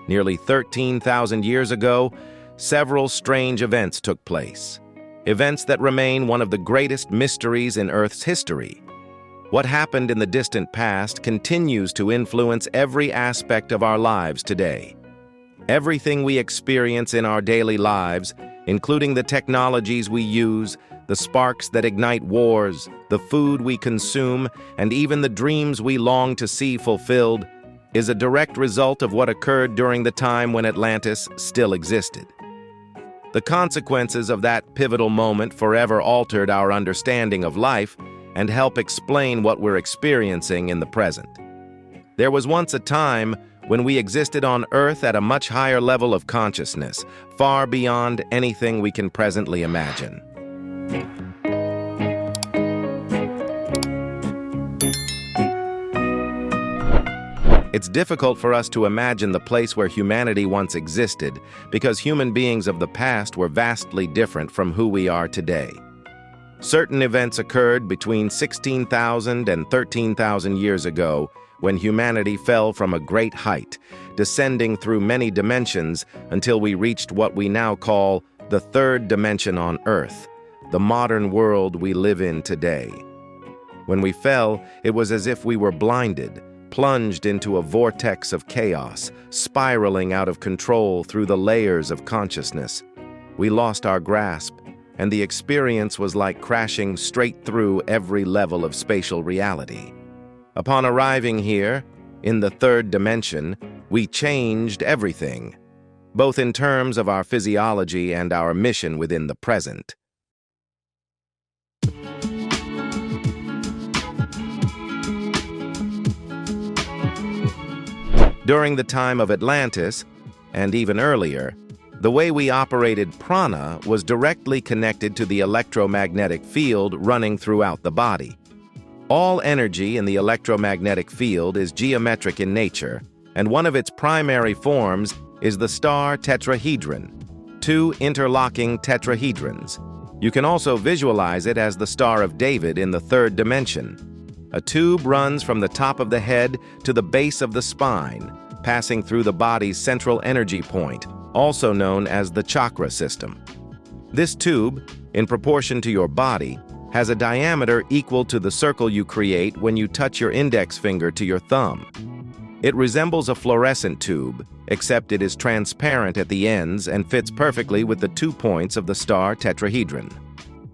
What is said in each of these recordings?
Nearly 13,000 years ago, several strange events took place. Events that remain one of the greatest mysteries in Earth's history. What happened in the distant past continues to influence every aspect of our lives today. Everything we experience in our daily lives, including the technologies we use, the sparks that ignite wars, the food we consume, and even the dreams we long to see fulfilled, is a direct result of what occurred during the time when Atlantis still existed. The consequences of that pivotal moment forever altered our understanding of life and help explain what we're experiencing in the present. There was once a time when we existed on Earth at a much higher level of consciousness, far beyond anything we can presently imagine. It's difficult for us to imagine the place where humanity once existed because human beings of the past were vastly different from who we are today. Certain events occurred between 16,000 and 13,000 years ago when humanity fell from a great height, descending through many dimensions until we reached what we now call the third dimension on Earth, the modern world we live in today. When we fell, it was as if we were blinded, plunged into a vortex of chaos, spiraling out of control through the layers of consciousness. We lost our grasp, and the experience was like crashing straight through every level of spatial reality. Upon arriving here, in the third dimension, we changed everything, both in terms of our physiology and our mission within the present. During the time of Atlantis, and even earlier, the way we operated Prana was directly connected to the electromagnetic field running throughout the body. All energy in the electromagnetic field is geometric in nature, and one of its primary forms is the star tetrahedron, two interlocking tetrahedrons. You can also visualize it as the Star of David in the third dimension. A tube runs from the top of the head to the base of the spine, passing through the body's central energy point, also known as the chakra system. This tube, in proportion to your body, has a diameter equal to the circle you create when you touch your index finger to your thumb. It resembles a fluorescent tube, except it is transparent at the ends and fits perfectly with the 2 points of the star tetrahedron.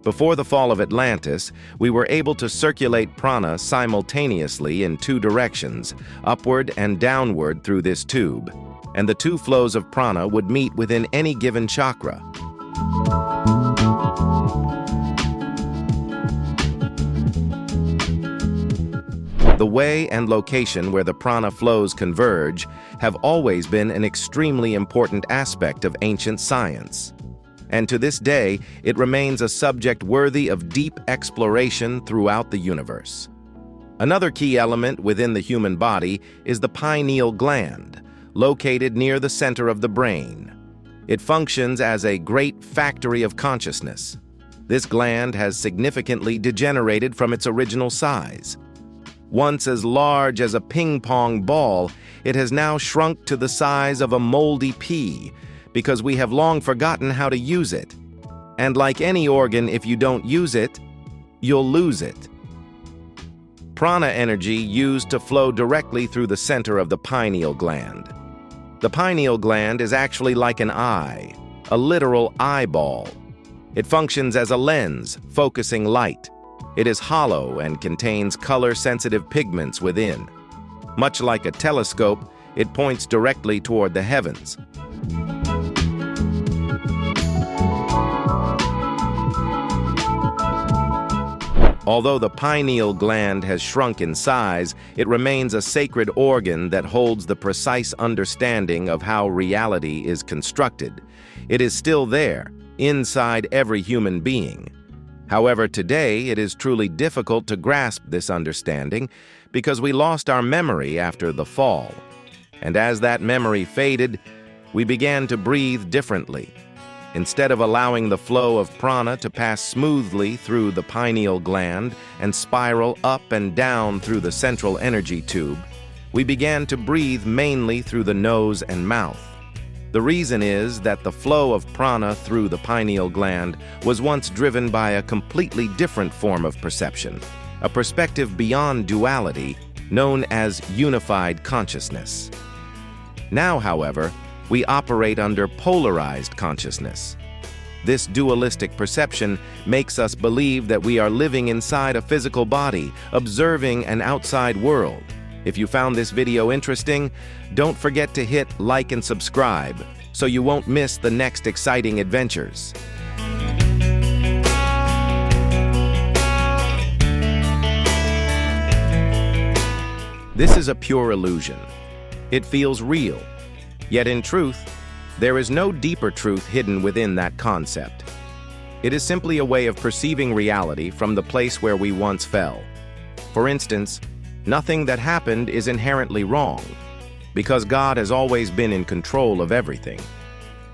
Before the fall of Atlantis, we were able to circulate prana simultaneously in 2 directions, upward and downward through this tube, and the 2 flows of prana would meet within any given chakra. The way and location where the prana flows converge have always been an extremely important aspect of ancient science. And to this day, it remains a subject worthy of deep exploration throughout the universe. Another key element within the human body is the pineal gland, located near the center of the brain. It functions as a great factory of consciousness. This gland has significantly degenerated from its original size. Once as large as a ping-pong ball, it has now shrunk to the size of a moldy pea, because we have long forgotten how to use it. And like any organ, if you don't use it, you'll lose it. Prana energy used to flow directly through the center of the pineal gland. The pineal gland is actually like an eye, a literal eyeball. It functions as a lens, focusing light. It is hollow and contains color-sensitive pigments within. Much like a telescope, it points directly toward the heavens. Although the pineal gland has shrunk in size, it remains a sacred organ that holds the precise understanding of how reality is constructed. It is still there, inside every human being. However, today it is truly difficult to grasp this understanding because we lost our memory after the fall. And as that memory faded, we began to breathe differently. Instead of allowing the flow of prana to pass smoothly through the pineal gland and spiral up and down through the central energy tube, we began to breathe mainly through the nose and mouth. The reason is that the flow of prana through the pineal gland was once driven by a completely different form of perception, a perspective beyond duality known as unified consciousness. Now, however, we operate under polarized consciousness. This dualistic perception makes us believe that we are living inside a physical body, observing an outside world. If you found this video interesting, don't forget to hit like and subscribe so you won't miss the next exciting adventures. This is a pure illusion. It feels real. Yet in truth, there is no deeper truth hidden within that concept. It is simply a way of perceiving reality from the place where we once fell. For instance, nothing that happened is inherently wrong, because God has always been in control of everything.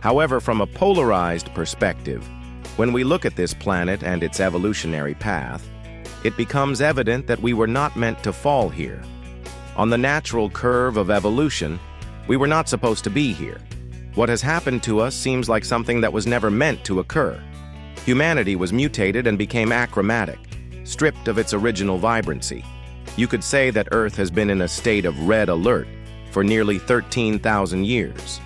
However, from a polarized perspective, when we look at this planet and its evolutionary path, it becomes evident that we were not meant to fall here. On the natural curve of evolution, we were not supposed to be here. What has happened to us seems like something that was never meant to occur. Humanity was mutated and became achromatic, stripped of its original vibrancy. You could say that Earth has been in a state of red alert for nearly 13,000 years.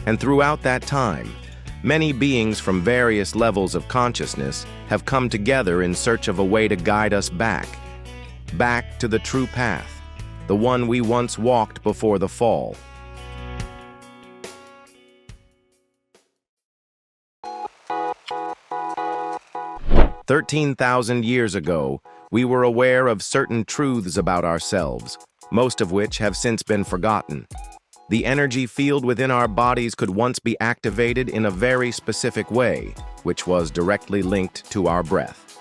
And throughout that time, many beings from various levels of consciousness have come together in search of a way to guide us back to the true path, the one we once walked before the fall. 13,000 years ago, we were aware of certain truths about ourselves, most of which have since been forgotten. The energy field within our bodies could once be activated in a very specific way, which was directly linked to our breath.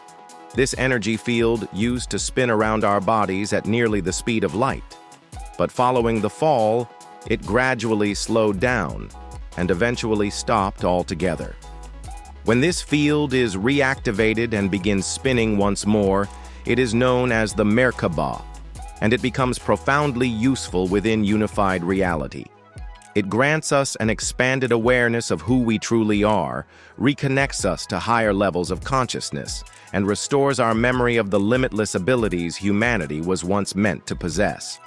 This energy field used to spin around our bodies at nearly the speed of light. But following the fall, it gradually slowed down and eventually stopped altogether. When this field is reactivated and begins spinning once more, it is known as the Mer-Ka-Ba, and it becomes profoundly useful within unified reality. It grants us an expanded awareness of who we truly are, reconnects us to higher levels of consciousness, and restores our memory of the limitless abilities humanity was once meant to possess.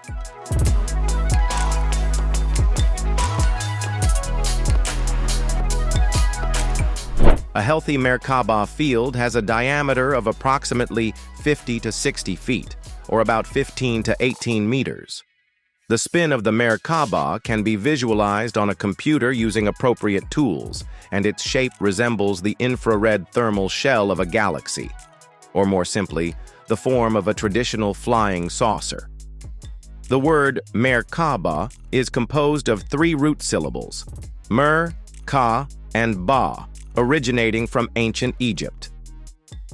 A healthy Mer-Ka-Ba field has a diameter of approximately 50 to 60 feet, or about 15 to 18 meters. The spin of the Mer-Ka-Ba can be visualized on a computer using appropriate tools, and its shape resembles the infrared thermal shell of a galaxy, or more simply, the form of a traditional flying saucer. The word Mer-Ka-Ba is composed of 3 root syllables, Mer, Ka, and Ba, originating from ancient Egypt.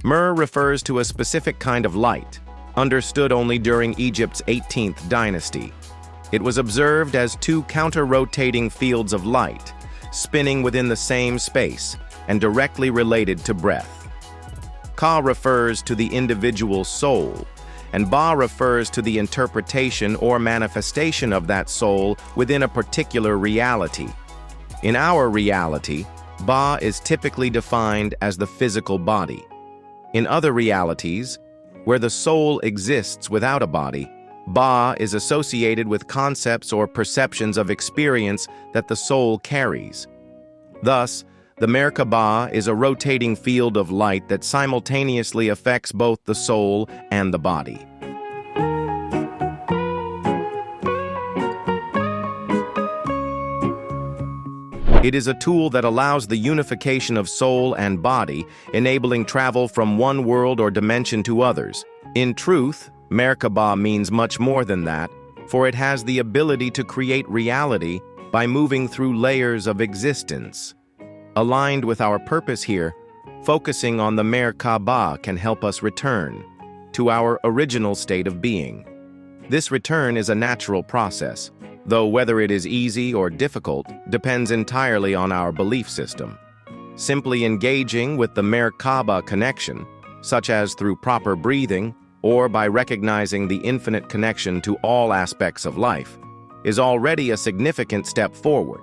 Mer refers to a specific kind of light, understood only during Egypt's 18th dynasty. It was observed as 2 counter-rotating fields of light, spinning within the same space and directly related to breath. Ka refers to the individual soul, and Ba refers to the interpretation or manifestation of that soul within a particular reality. In our reality, Ba is typically defined as the physical body. In other realities, where the soul exists without a body, Ba is associated with concepts or perceptions of experience that the soul carries. Thus, the Mer-Ka-Ba is a rotating field of light that simultaneously affects both the soul and the body. It is a tool that allows the unification of soul and body, enabling travel from one world or dimension to others. In truth, Mer-Ka-Ba means much more than that, for it has the ability to create reality by moving through layers of existence. Aligned with our purpose here, focusing on the Mer-Ka-Ba can help us return to our original state of being. This return is a natural process, though whether it is easy or difficult depends entirely on our belief system. Simply engaging with the Mer-Ka-Ba connection, such as through proper breathing, or by recognizing the infinite connection to all aspects of life, is already a significant step forward.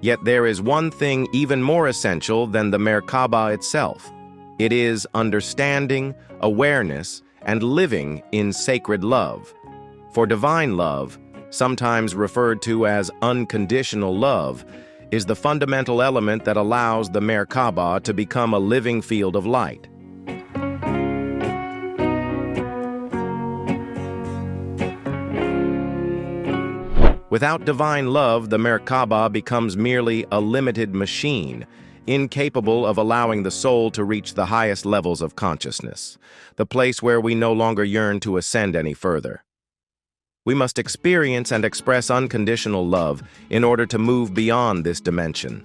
Yet there is one thing even more essential than the Mer-Ka-Ba itself. It is understanding, awareness, and living in sacred love. For divine love, sometimes referred to as unconditional love, is the fundamental element that allows the Mer-Ka-Ba to become a living field of light. Without divine love, the Mer-Ka-Ba becomes merely a limited machine, incapable of allowing the soul to reach the highest levels of consciousness, the place where we no longer yearn to ascend any further. We must experience and express unconditional love in order to move beyond this dimension.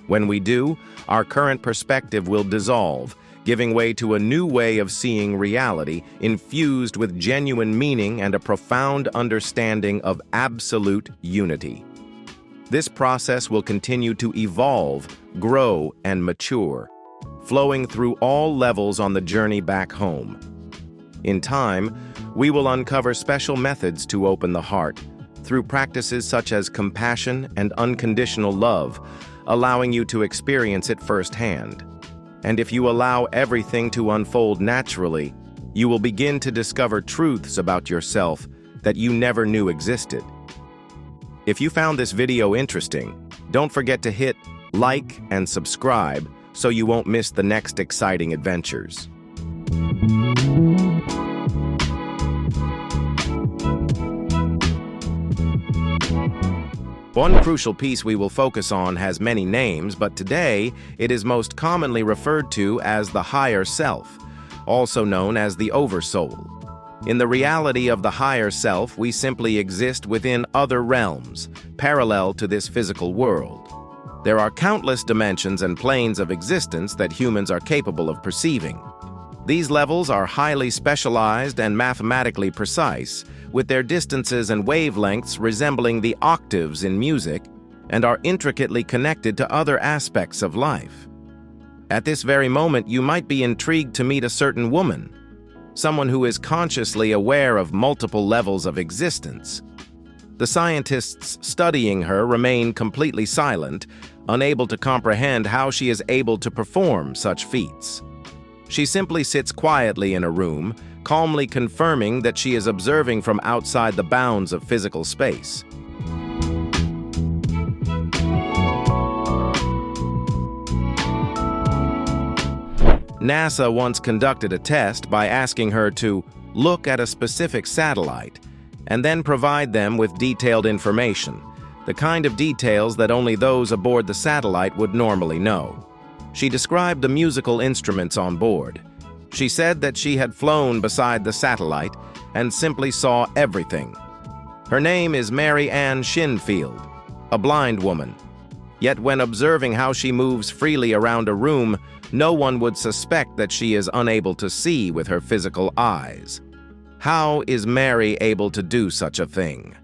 When we do, our current perspective will dissolve, giving way to a new way of seeing reality, infused with genuine meaning and a profound understanding of absolute unity. This process will continue to evolve, grow, and mature, flowing through all levels on the journey back home. In time, we will uncover special methods to open the heart, through practices such as compassion and unconditional love, allowing you to experience it firsthand. And if you allow everything to unfold naturally, you will begin to discover truths about yourself that you never knew existed. If you found this video interesting, don't forget to hit like and subscribe so you won't miss the next exciting adventures. One crucial piece we will focus on has many names, but today it is most commonly referred to as the higher self, also known as the oversoul. In the reality of the higher self, we simply exist within other realms, parallel to this physical world. There are countless dimensions and planes of existence that humans are capable of perceiving. These levels are highly specialized and mathematically precise, with their distances and wavelengths resembling the octaves in music, and are intricately connected to other aspects of life. At this very moment, you might be intrigued to meet a certain woman, someone who is consciously aware of multiple levels of existence. The scientists studying her remain completely silent, unable to comprehend how she is able to perform such feats. She simply sits quietly in a room, calmly confirming that she is observing from outside the bounds of physical space. NASA once conducted a test by asking her to look at a specific satellite and then provide them with detailed information, the kind of details that only those aboard the satellite would normally know. She described the musical instruments on board. She said that she had flown beside the satellite and simply saw everything. Her name is Mary-Ann Schinfield, a blind woman. Yet when observing how she moves freely around a room, no one would suspect that she is unable to see with her physical eyes. How is Mary able to do such a thing?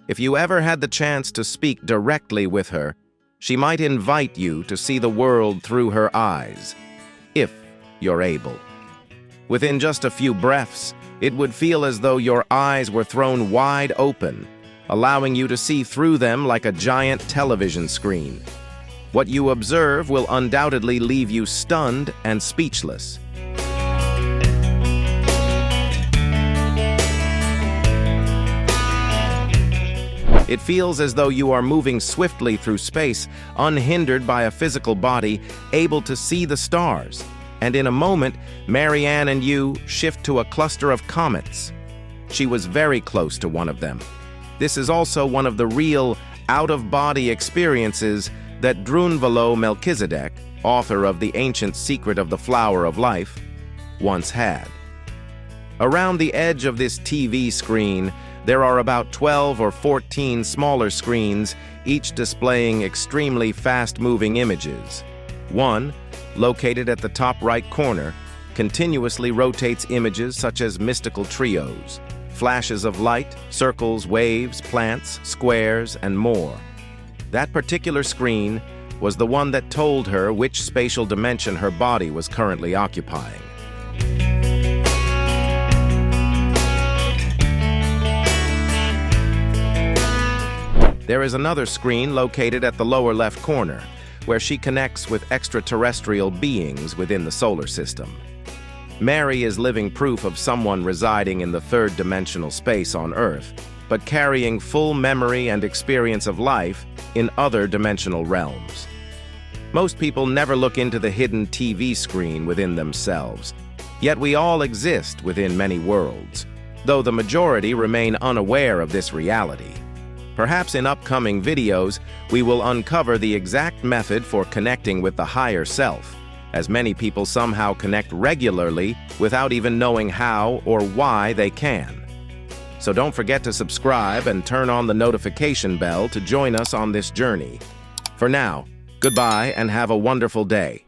If you ever had the chance to speak directly with her, she might invite you to see the world through her eyes, if you're able. Within just a few breaths, it would feel as though your eyes were thrown wide open, allowing you to see through them like a giant television screen. What you observe will undoubtedly leave you stunned and speechless. It feels as though you are moving swiftly through space, unhindered by a physical body, able to see the stars. And in a moment, Mary-Ann and you shift to a cluster of comets. She was very close to one of them. This is also one of the real out-of-body experiences that Drunvalo Melchizedek, author of The Ancient Secret of the Flower of Life, once had. Around the edge of this TV screen, there are about 12 or 14 smaller screens, each displaying extremely fast-moving images. One, located at the top right corner, continuously rotates images such as mystical trios, flashes of light, circles, waves, plants, squares, and more. That particular screen was the one that told her which spatial dimension her body was currently occupying. There is another screen located at the lower left corner, where she connects with extraterrestrial beings within the solar system. Mary is living proof of someone residing in the third-dimensional space on Earth, but carrying full memory and experience of life in other dimensional realms. Most people never look into the hidden TV screen within themselves, yet we all exist within many worlds, though the majority remain unaware of this reality. Perhaps in upcoming videos, we will uncover the exact method for connecting with the higher self, as many people somehow connect regularly without even knowing how or why they can. So don't forget to subscribe and turn on the notification bell to join us on this journey. For now, goodbye and have a wonderful day.